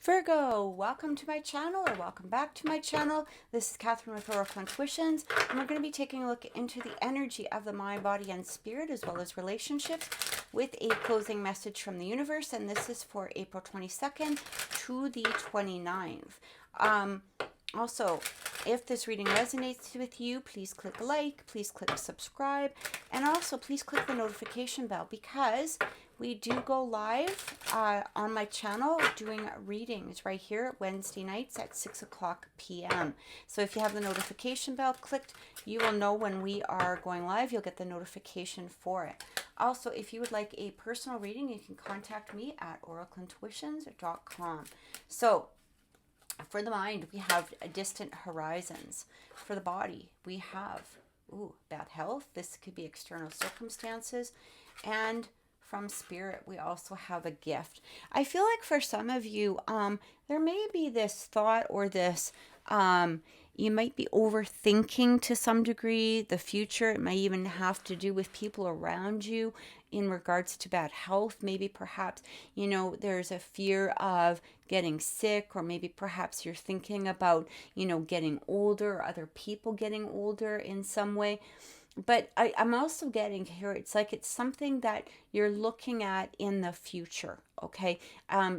Virgo, welcome to my channel, or welcome back to my channel. This is Catherine with Oracle Intuitions, and we're going to be taking a look into the energy of the mind, body, and spirit, as well as relationships, with a closing message from the universe. And this is for April 22nd to the 29th. Also, if this reading resonates with you, please click like, please click subscribe, and also please click the notification bell, because we do go live on my channel doing readings right here Wednesday nights at 6 o'clock p.m. So if you have the notification bell clicked, you will know when we are going live. You'll get the notification for it. Also, if you would like a personal reading, you can contact me at oracleintuitions.com. So, for the mind, we have distant horizons. For the body, we have bad health. This could be external circumstances. And from spirit, we also have a gift. I feel like for some of you, there may be this thought or this, you might be overthinking to some degree the future. It might even have to do with people around you in regards to bad health. Maybe perhaps, there's a fear of getting sick, or maybe perhaps you're thinking about, getting older, or other people getting older in some way. But I'm also getting here, it's like it's something that you're looking at in the future, okay?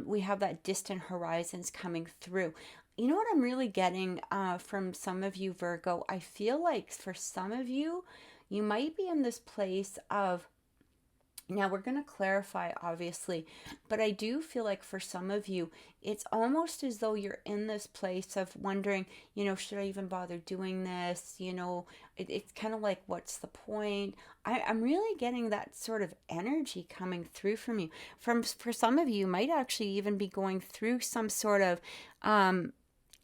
We have that distant horizons coming through. You know what I'm really getting from some of you, Virgo? I feel like for some of you, you might be in this place of, now we're going to clarify, obviously, but I do feel like for some of you, it's almost as though you're in this place of wondering, should I even bother doing this? It's kind of like, what's the point? I'm really getting that sort of energy coming through from you. For some of you, you might actually even be going through some sort of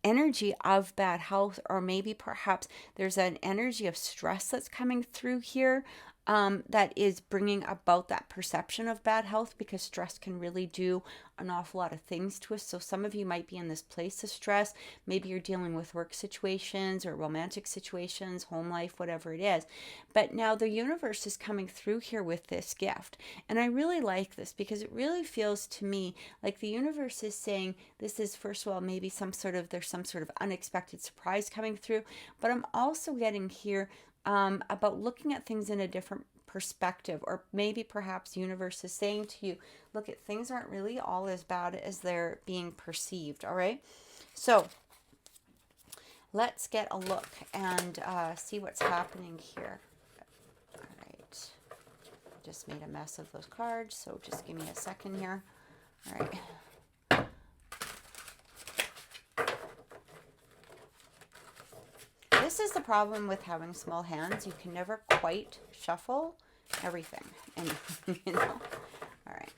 energy of bad health, or maybe perhaps there's an energy of stress that's coming through here. That is bringing about that perception of bad health, because stress can really do an awful lot of things to us. So some of you might be in this place of stress. Maybe you're dealing with work situations or romantic situations, home life, whatever it is. But now the universe is coming through here with this gift. And I really like this, because it really feels to me like the universe is saying this is, first of all, maybe there's some sort of unexpected surprise coming through. But I'm also getting here about looking at things in a different perspective, or maybe perhaps universe is saying to you, look, at things aren't really all as bad as they're being perceived. All right, so let's get a look and see what's happening here. All right, just made a mess of those cards, so just give me a second here. All right. This is the problem with having small hands. You can never quite shuffle everything. And, All right. All right.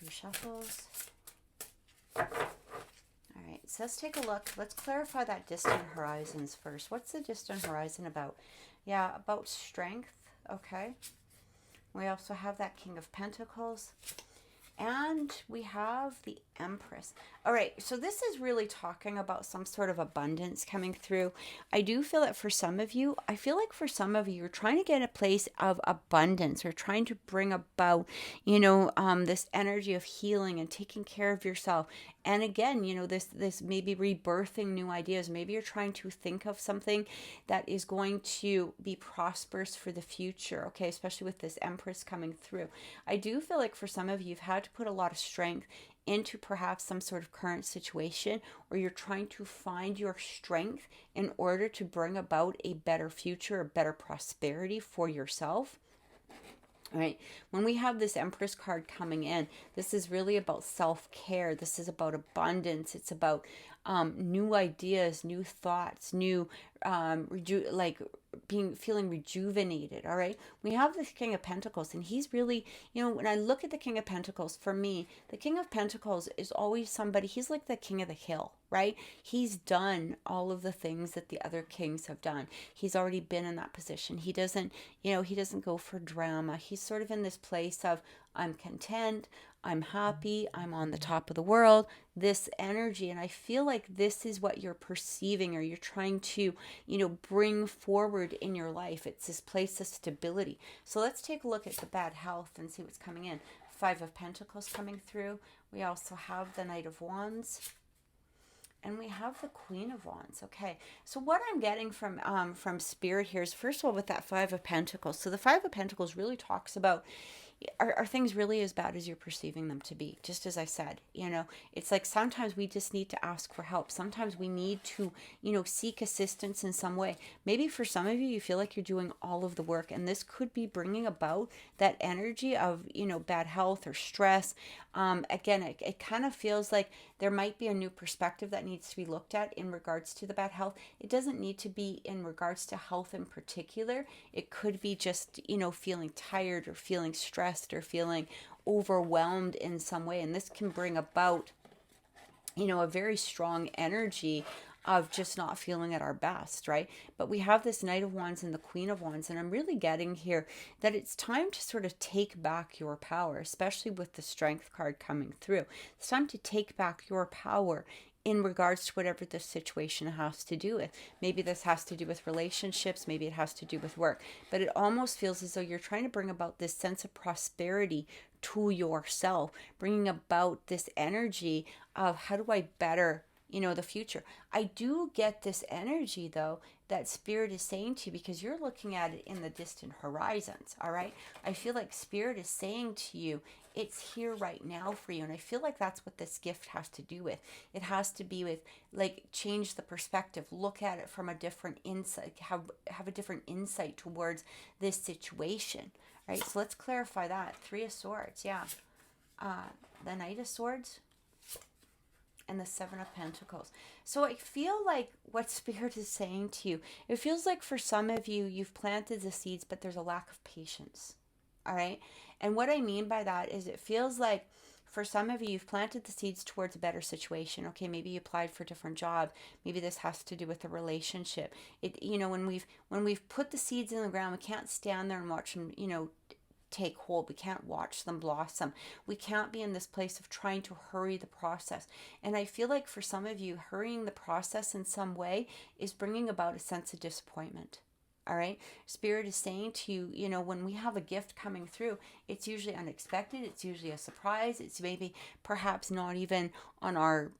3 shuffles. So let's take a look. Let's clarify that distant horizons first. What's the distant horizon about? Yeah, about strength. Okay. We also have that King of Pentacles. And we have the Empress. All right, so this is really talking about some sort of abundance coming through. I do feel that for some of you, you're trying to get a place of abundance, or trying to bring about, this energy of healing and taking care of yourself. And again, this maybe rebirthing new ideas. Maybe you're trying to think of something that is going to be prosperous for the future, okay, especially with this Empress coming through. I do feel like for some of you, you've had to put a lot of strength into perhaps some sort of current situation, or you're trying to find your strength in order to bring about a better future, a better prosperity for yourself. All right, when we have this Empress card coming in, this is really about self-care. This is about abundance. It's about new ideas, new thoughts, new feeling rejuvenated. All right, we have this King of Pentacles, and he's really, when I look at the King of Pentacles, for me, the King of Pentacles is always somebody, he's like the king of the hill, right? He's done all of the things that the other kings have done. He's already been in that position. He doesn't go for drama. He's sort of in this place of, I'm content, I'm happy, I'm on the top of the world, this energy. And I feel like this is what you're perceiving, or you're trying to, bring forward in your life. It's this place of stability. So let's take a look at the bad health and see what's coming in. Five of Pentacles coming through. We also have the Knight of Wands. And we have the Queen of Wands. Okay, so what I'm getting from Spirit here is, first of all, with that Five of Pentacles. So the Five of Pentacles really talks about, are things really as bad as you're perceiving them to be? Just as I said, it's like sometimes we just need to ask for help. Sometimes we need to, seek assistance in some way. Maybe for some of you, you feel like you're doing all of the work, and this could be bringing about that energy of, bad health or stress. Again, it kind of feels like there might be a new perspective that needs to be looked at in regards to the bad health. It doesn't need to be in regards to health in particular. It could be just, feeling tired or feeling stressed or feeling overwhelmed in some way. And this can bring about, a very strong energy of just not feeling at our best, right? But we have this Knight of Wands and the Queen of Wands, and I'm really getting here that it's time to sort of take back your power, especially with the Strength card coming through. It's time to take back your power in regards to whatever this situation has to do with. Maybe this has to do with relationships, maybe it has to do with work, but it almost feels as though you're trying to bring about this sense of prosperity to yourself, bringing about this energy of, how do I better the future? I do get this energy, though, that Spirit is saying to you, because you're looking at it in the distant horizons, all right? I feel like Spirit is saying to you, it's here right now for you. And I feel like that's what this gift has to do with. It has to be with, like, change the perspective, look at it from a different insight, have a different insight towards this situation, right? So let's clarify that. Three of Swords, yeah. The Knight of Swords and the Seven of Pentacles. So I feel like what Spirit is saying to you, it feels like for some of you, you've planted the seeds, but there's a lack of patience. All right. And what I mean by that is, it feels like for some of you, you've planted the seeds towards a better situation. Okay, maybe you applied for a different job. Maybe this has to do with a relationship. When we've put the seeds in the ground, we can't stand there and watch them, take hold. We can't watch them blossom. We can't be in this place of trying to hurry the process. And I feel like for some of you, hurrying the process in some way is bringing about a sense of disappointment. All right. Spirit is saying to you, when we have a gift coming through, it's usually unexpected. It's usually a surprise. It's maybe perhaps not even on our,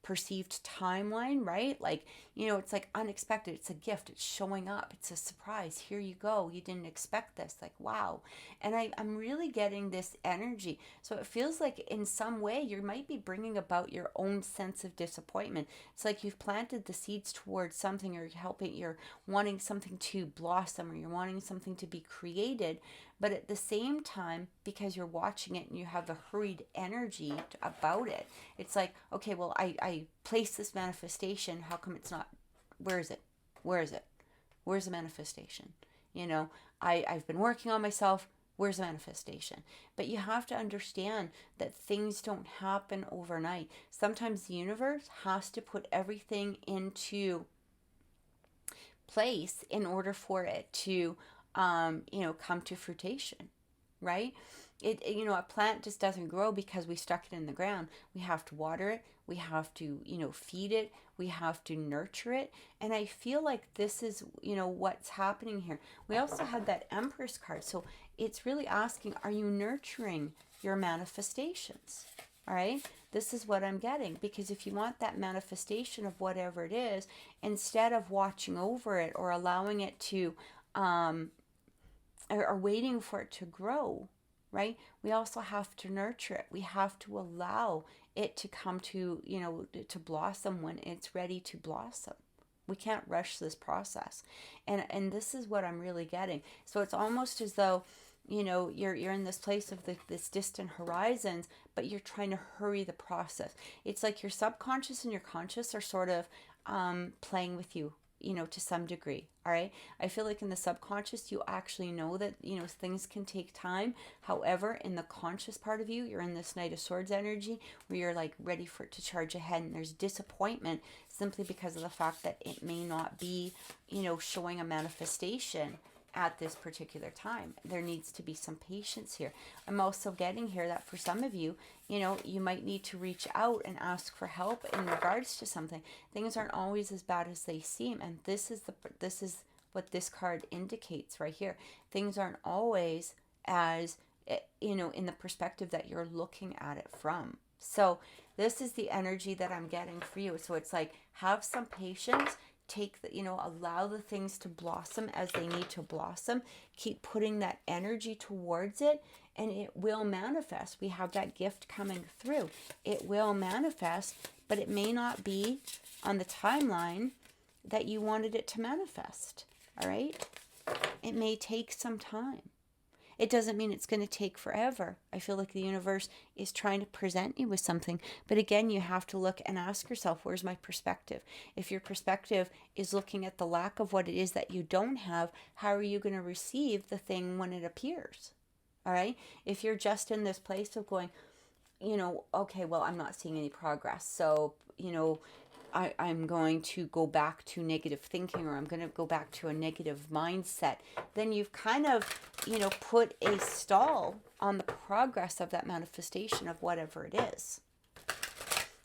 perceived timeline, right? Like, it's like unexpected. It's a gift. It's showing up. It's a surprise. Here you go. You didn't expect this. Like, wow. And I'm really getting this energy. So it feels like in some way you might be bringing about your own sense of disappointment. It's like you've planted the seeds towards something, or you're wanting something to blossom, or you're wanting something to be created. But at the same time, because you're watching it and you have a hurried energy about it, it's like, okay, well, I place this manifestation. How come it's not? Where is it? Where is it? Where's the manifestation? I've been working on myself. Where's the manifestation? But you have to understand that things don't happen overnight. Sometimes the universe has to put everything into place in order for it to come to fruition, right? A plant just doesn't grow because we stuck it in the ground. We have to water it. We have to, feed it. We have to nurture it. And I feel like this is, what's happening here. We also had that Empress card. So it's really asking, are you nurturing your manifestations? All right. This is what I'm getting, because if you want that manifestation of whatever it is, instead of watching over it or allowing it to, or waiting for it to grow, right? We also have to nurture it. We have to allow it to come to, to blossom when it's ready to blossom. We can't rush this process. And this is what I'm really getting. So it's almost as though, you're in this place of this distant horizons, but you're trying to hurry the process. It's like your subconscious and your conscious are sort of playing with you, to some degree. All right. I feel like in the subconscious, you actually know that, things can take time. However, in the conscious part of you, you're in this Knight of Swords energy where you're like ready for it to charge ahead. And there's disappointment simply because of the fact that it may not be, showing a manifestation at this particular time. There needs to be some patience here. I'm also getting here that for some of you, you know, you might need to reach out and ask for help in regards to something. Things aren't always as bad as they seem, and this is what this card indicates right here. Things aren't always as, you know, in the perspective that you're looking at it from. So this is the energy that I'm getting for you. So it's like, have some patience, take the, you know, allow the things to blossom as they need to blossom. Keep putting that energy towards it, and it will manifest. We have that gift coming through. It will manifest, but it may not be on the timeline that you wanted it to manifest. All right? It may take some time. It doesn't mean it's going to take forever. I feel like the universe is trying to present you with something. But again, you have to look and ask yourself, where's my perspective? If your perspective is looking at the lack of what it is that you don't have, how are you going to receive the thing when it appears? All right? If you're just in this place of going, you know, okay, well, I'm not seeing any progress. So, you know, I'm going to go back to negative thinking, or I'm going to go back to a negative mindset, then you've kind of, you know, put a stall on the progress of that manifestation of whatever it is.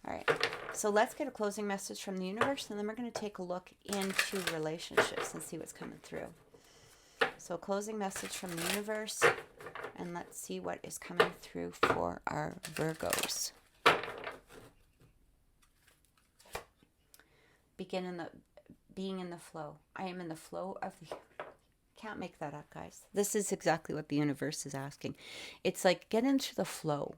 All right. So let's get a closing message from the universe, and then we're going to take a look into relationships and see what's coming through. So a closing message from the universe, and let's see what is coming through for our Virgos. Being in the flow. I am in the flow of the... Can't make that up, guys. This is exactly what the universe is asking. It's like, get into the flow.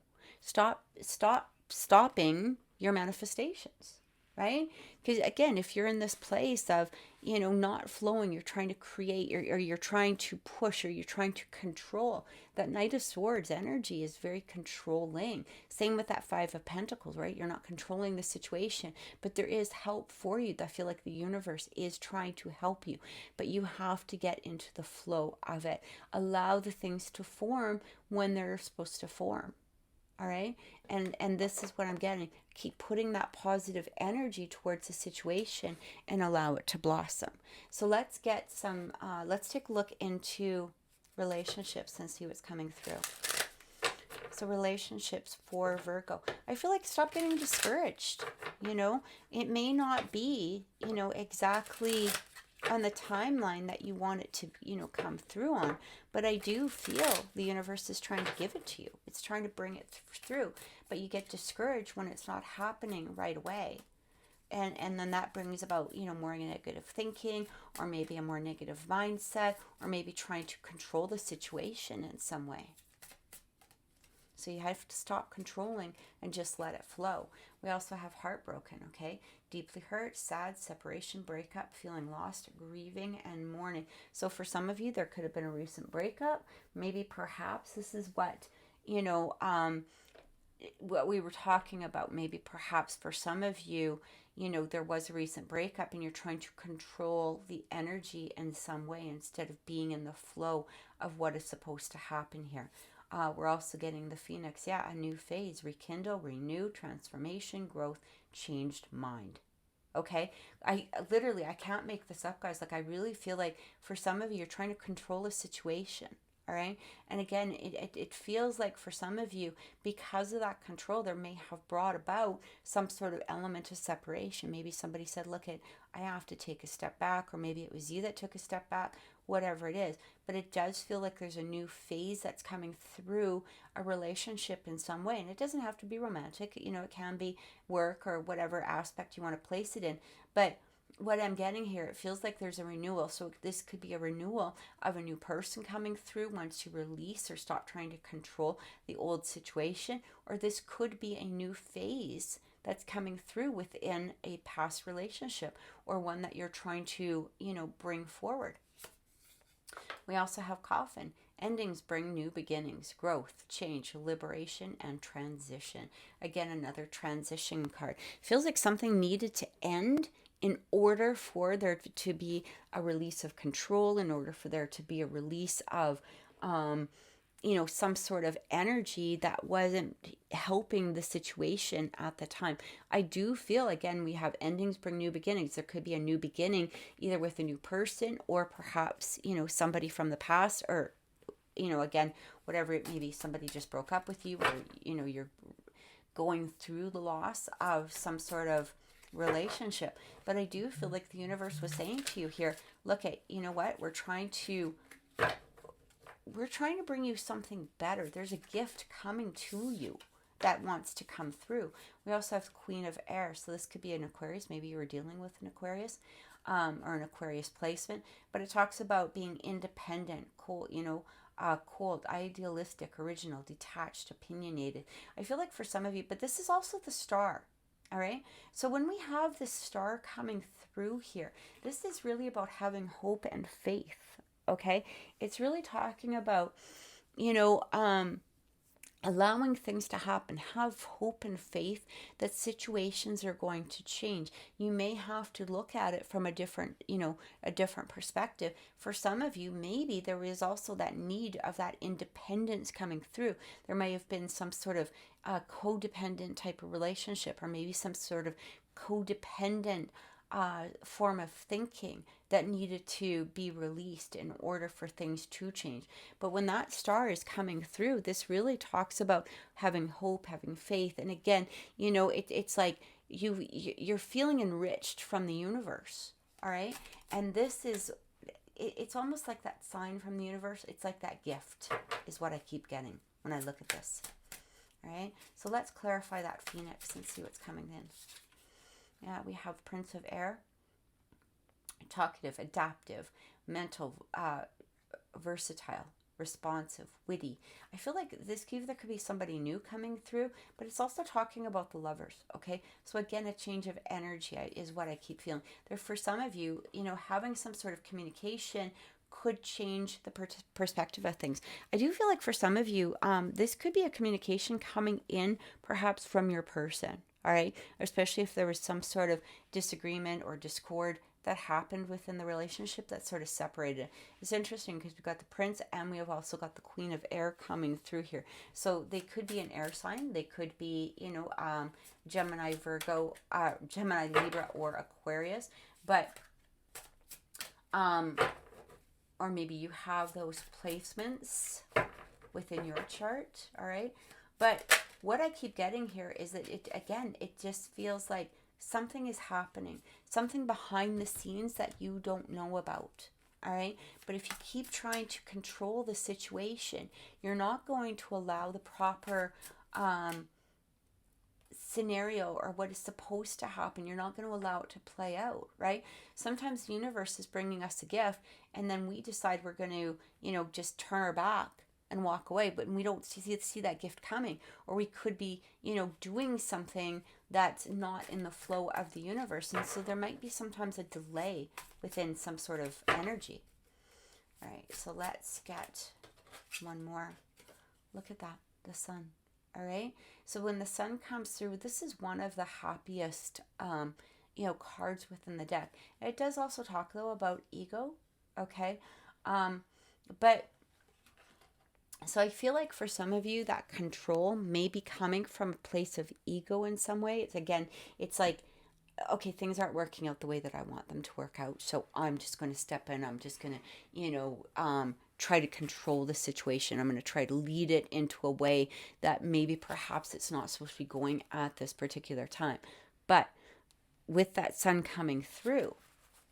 Stopping your manifestations, right? Because again, if you're in this place of, you know, not flowing, you're trying to create, or you're trying to push, or you're trying to control. That Knight of Swords energy is very controlling. Same with that Five of Pentacles, right? You're not controlling the situation, but there is help for you. I feel like the universe is trying to help you, but you have to get into the flow of it. Allow the things to form when they're supposed to form. All right. And this is what I'm getting. Keep putting that positive energy towards the situation and allow it to blossom. So let's get some, let's take a look into relationships and see what's coming through. So relationships for Virgo. I feel like stop getting discouraged. You know, it may not be, you know, exactly on the timeline that you want it to, you know, come through on. But I do feel the universe is trying to give it to you. It's trying to bring it through. But you get discouraged when it's not happening right away. And then that brings about, you know, more negative thinking, or maybe a more negative mindset, or maybe trying to control the situation in some way. So you have to stop controlling and just let it flow. We also have heartbroken, okay? Deeply hurt, sad, separation, breakup, feeling lost, grieving, and mourning. So for some of you, there could have been a recent breakup. Maybe perhaps this is what, you know, what we were talking about. Maybe perhaps for some of you, you know, there was a recent breakup and you're trying to control the energy in some way instead of being in the flow of what is supposed to happen here. We're also getting the Phoenix. Yeah, a new phase, rekindle, renew, transformation, growth, changed mind. Okay? I can't make this up, guys. Like, I really feel like for some of you, you're trying to control a situation. All right? And again, it feels like for some of you, because of that control, there may have brought about some sort of element of separation. Maybe somebody said, look, I have to take a step back, or maybe it was you that took a step back, whatever it is. But it does feel like there's a new phase that's coming through a relationship in some way. And it doesn't have to be romantic. You know, it can be work or whatever aspect you want to place it in. But what I'm getting here, it feels like there's a renewal. So this could be a renewal of a new person coming through once you release or stop trying to control the old situation. Or this could be a new phase that's coming through within a past relationship, or one that you're trying to, you know, bring forward. We also have Coffin. Endings bring new beginnings, growth, change, liberation, and transition. Again, another transition card. Feels like something needed to end in order for there to be a release of control, in order for there to be a release of some sort of energy that wasn't helping the situation at the time. I do feel, again, we have endings bring new beginnings. There could be a new beginning either with a new person or perhaps, somebody from the past, or, again, whatever it may be, somebody just broke up with you, or, you're going through the loss of some sort of relationship. But I do feel like the universe was saying to you here, look at, you know what, we're trying to bring you something better. There's a gift coming to you that wants to come through. We also have the Queen of Air. So this could be an Aquarius. Maybe you were dealing with an Aquarius, or an Aquarius placement. But it talks about being independent, cold, cold, idealistic, original, detached, opinionated. I feel like for some of you, but this is also the star. All right. So when we have this star coming through here, this is really about having hope and faith. Okay, it's really talking about, allowing things to happen. Have hope and faith that situations are going to change. You may have to look at it from a different perspective. For some of you, maybe there is also that need of that independence coming through. There may have been some sort of codependent type of relationship, or maybe some sort of codependent form of thinking that needed to be released in order for things to change. But when that star is coming through, this really talks about having hope, having faith. And again, it's like you're feeling enriched from the universe. All right. And this is, it's almost like that sign from the universe. It's like that gift is what I keep getting when I look at this. All right. So let's clarify that Phoenix and see what's coming in. Yeah, we have Prince of Air, talkative, adaptive, mental, versatile, responsive, witty. I feel like this either could be somebody new coming through, but it's also talking about the lovers, okay? So again, a change of energy is what I keep feeling. There, for some of you, having some sort of communication could change the perspective of things. I do feel like for some of you, this could be a communication coming in perhaps from your person. All right, especially if there was some sort of disagreement or discord that happened within the relationship that sort of separated. It's interesting because we've got the Prince and we have also got the Queen of Air coming through here. So they could be an air sign. They could be, Gemini, Virgo, Gemini, Libra, or Aquarius. But, or maybe you have those placements within your chart. All right, but what I keep getting here is that it just feels like something is happening, something behind the scenes that you don't know about. All right. But if you keep trying to control the situation, you're not going to allow the proper scenario or what is supposed to happen. You're not going to allow it to play out. Right. Sometimes the universe is bringing us a gift and then we decide we're going to, just turn our back and walk away, but we don't see that gift coming. Or we could be, doing something that's not in the flow of the universe. And so there might be sometimes a delay within some sort of energy. All right, so let's get one more. Look at that, the sun. All right, so when the sun comes through, this is one of the happiest, cards within the deck. It does also talk, though, about ego, okay? But so I feel like for some of you, that control may be coming from a place of ego in some way. It's like, okay, things aren't working out the way that I want them to work out. So I'm just going to step in. I'm just going to, try to control the situation. I'm going to try to lead it into a way that maybe perhaps it's not supposed to be going at this particular time. But with that sun coming through,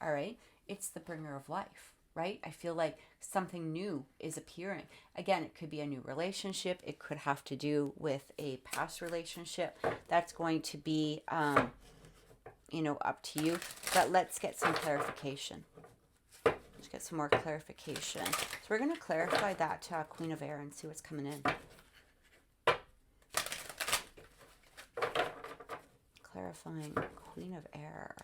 all right, it's the bringer of life. Right? I feel like something new is appearing. Again, it could be a new relationship. It could have to do with a past relationship. That's going to be, up to you. But let's get some clarification. Let's get some more clarification. So we're going to clarify that Queen of Air and see what's coming in. Clarifying Queen of Air.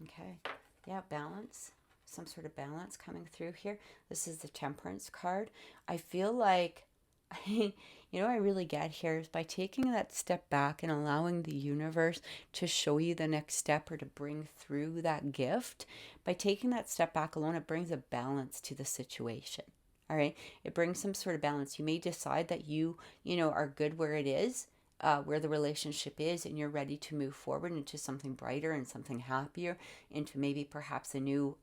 Okay, yeah, balance, some sort of balance coming through here. This is the Temperance card. I feel like I really get here is by taking that step back and allowing the universe to show you the next step or to bring through that gift. By taking that step back alone, it brings a balance to the situation. All right. It brings some sort of balance. You may decide that are good where it is, where the relationship is, and you're ready to move forward into something brighter and something happier, into maybe perhaps a new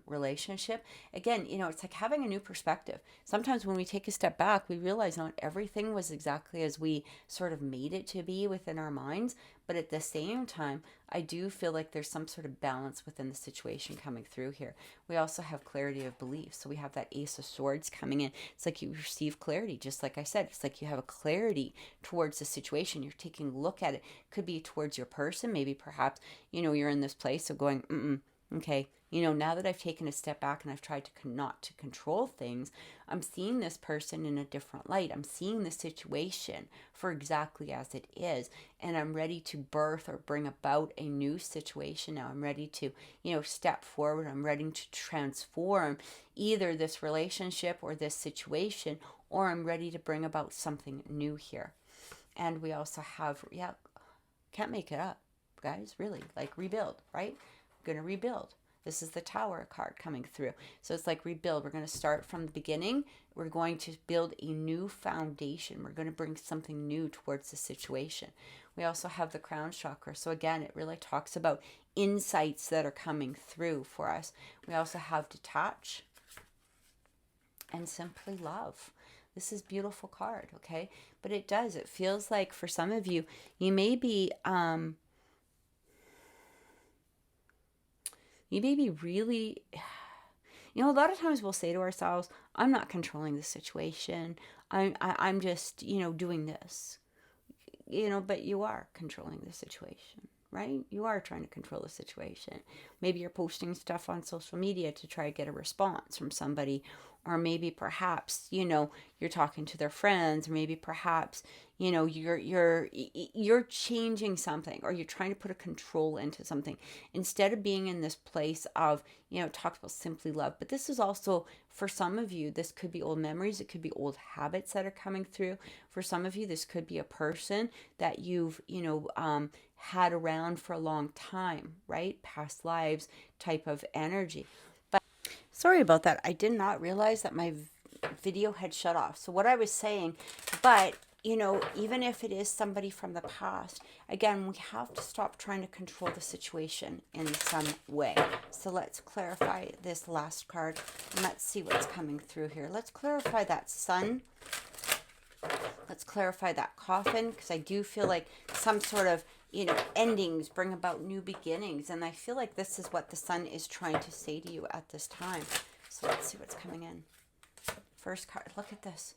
relationship. Again, it's like having a new perspective. Sometimes when we take a step back, we realize not everything was exactly as we sort of made it to be within our minds. But at the same time, I do feel like there's some sort of balance within the situation coming through here. We also have clarity of belief. So we have that Ace of Swords coming in. It's like you receive clarity, just like I said. It's like you have a clarity towards the situation. You're taking a look at it. Could be towards your person. Maybe perhaps, you're in this place of going, okay, now that I've taken a step back and I've tried to not to control things, I'm seeing this person in a different light. I'm seeing the situation for exactly as it is. And I'm ready to birth or bring about a new situation now. I'm ready to, step forward. I'm ready to transform either this relationship or this situation, or I'm ready to bring about something new here. And we also have, can't make it up, guys, really, like rebuild, right? I'm going to rebuild. This is the Tower card coming through. So it's like rebuild. We're going to start from the beginning. We're going to build a new foundation. We're going to bring something new towards the situation. We also have the crown chakra. So again, it really talks about insights that are coming through for us. We also have detach and simply love. This is beautiful card, okay? But it feels like for some of you, you may be really, a lot of times we'll say to ourselves, I'm not controlling the situation. I'm just, doing this, but you are controlling the situation, right? You are trying to control the situation. Maybe you're posting stuff on social media to try to get a response from somebody, or maybe perhaps, you're talking to their friends, or maybe perhaps, you're changing something, or you're trying to put a control into something instead of being in this place of, talk about simply love. But this is also, for some of you, this could be old memories. It could be old habits that are coming through. For some of you, this could be a person that you've, had around for a long time, right? Past lives type of energy. But sorry about that. I did not realize that my video had shut off. So what I was saying, but even if it is somebody from the past, again, we have to stop trying to control the situation in some way. So let's clarify this last card and let's see what's coming through here. Let's clarify that sun. Let's clarify that coffin, because I do feel like some sort of, endings bring about new beginnings. And I feel like this is what the sun is trying to say to you at this time. So let's see what's coming in. First card, look at this.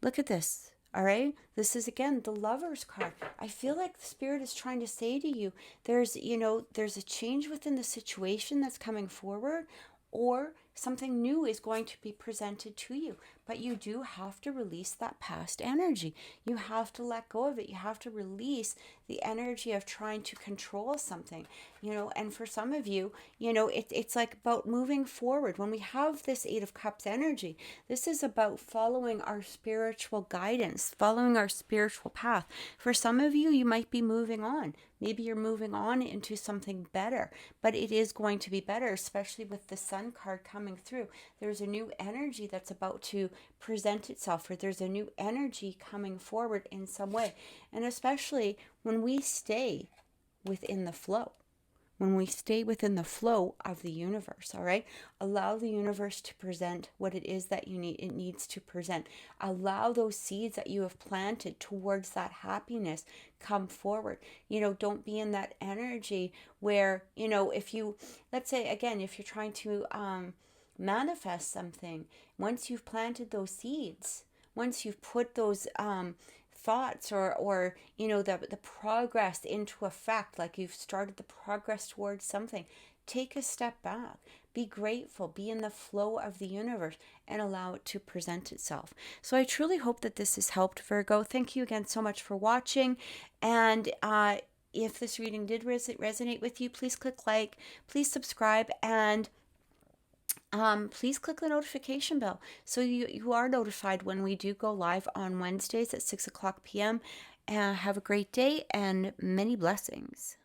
Look at this. All right. This is, again, the Lover's card. I feel like the Spirit is trying to say to you, there's a change within the situation that's coming forward, or something new is going to be presented to you. But you do have to release that past energy. You have to let go of it. You have to release the energy of trying to control something, and for some of you, it's like about moving forward. When we have this Eight of Cups energy, this is about following our spiritual guidance, following our spiritual path. For some of you, you might be moving on. Maybe you're moving on into something better, but it is going to be better, especially with the Sun card coming through. There's a new energy that's about to present itself, or there's a new energy coming forward in some way. And especially when we stay within the flow. When we stay within the flow of the universe, all right? Allow the universe to present what it is that it needs to present. Allow those seeds that you have planted towards that happiness come forward. Don't be in that energy where, let's say, again, if you're trying to manifest something, once you've planted those seeds, once you've put those thoughts or the progress into effect, like you've started the progress towards something, take a step back, be grateful, be in the flow of the universe, and allow it to present itself. So I truly hope that this has helped, Virgo. Thank you again so much for watching, and if this reading did resonate with you, please click like, please subscribe, and please click the notification bell so you are notified when we do go live on Wednesdays at 6 o'clock p.m. Have a great day and many blessings.